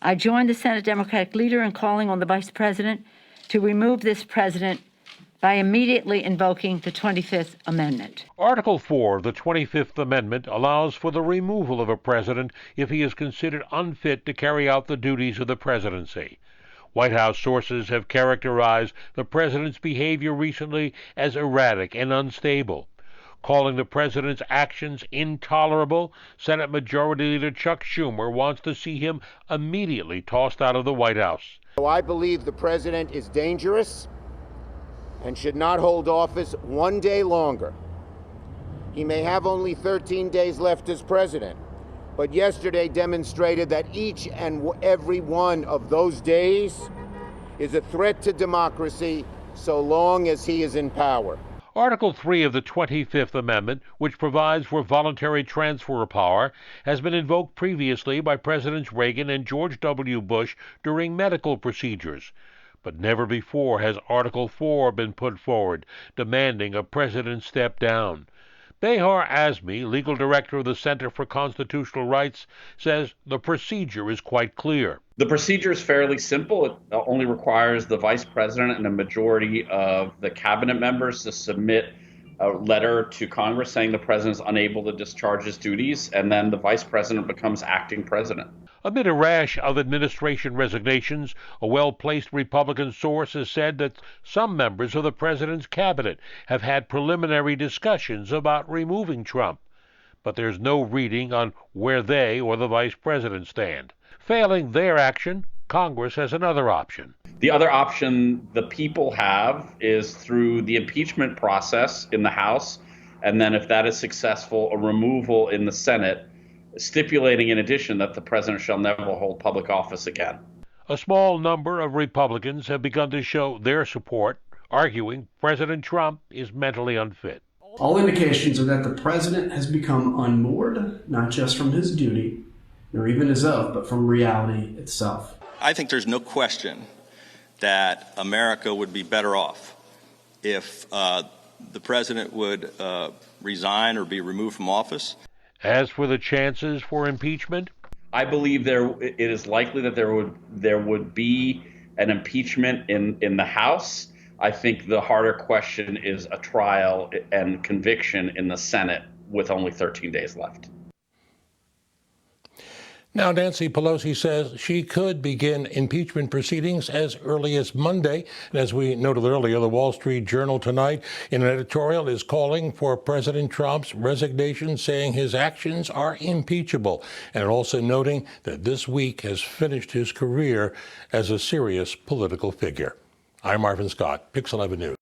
I join the Senate Democratic leader in calling on the Vice President to remove this president by immediately invoking the 25th Amendment. Article 4 of the 25th Amendment allows for the removal of a president if he is considered unfit to carry out the duties of the presidency. White House sources have characterized the president's behavior recently as erratic and unstable. Calling the president's actions intolerable, Senate Majority Leader Chuck Schumer wants to see him immediately tossed out of the White House. I believe the president is dangerous and should not hold office one day longer. He may have only 13 days left as president, but yesterday demonstrated that each and every one of those days is a threat to democracy so long as he is in power. Article 3 of the 25th Amendment, which provides for voluntary transfer of power, has been invoked previously by Presidents Reagan and George W. Bush during medical procedures. But never before has Article 4 been put forward, demanding a president step down. Behar Azmi, legal director of the Center for Constitutional Rights, says the procedure is quite clear. The procedure is fairly simple. It only requires the vice president and a majority of the cabinet members to submit a letter to Congress saying the president is unable to discharge his duties, and then the vice president becomes acting president. Amid a rash of administration resignations, a well-placed Republican source has said that some members of the president's cabinet have had preliminary discussions about removing Trump. But there's no reading on where they or the vice president stand. Failing their action, Congress has another option. The other option the people have is through the impeachment process in the House, and then if that is successful, a removal in the Senate, stipulating in addition that the president shall never hold public office again. A small number of Republicans have begun to show their support, arguing President Trump is mentally unfit. All indications are that the president has become unmoored, not just from his duty, nor even his oath, but from reality itself. I think there's no question that America would be better off if the president would resign or be removed from office. As for the chances for impeachment, I believe it is likely that there would be an impeachment in the House. I think the harder question is a trial and conviction in the Senate with only 13 days left. Now, Nancy Pelosi says she could begin impeachment proceedings as early as Monday. And as we noted earlier, the Wall Street Journal tonight, in an editorial, is calling for President Trump's resignation, saying his actions are impeachable, and also noting that this week has finished his career as a serious political figure. I'm Marvin Scott, Pix 11 News.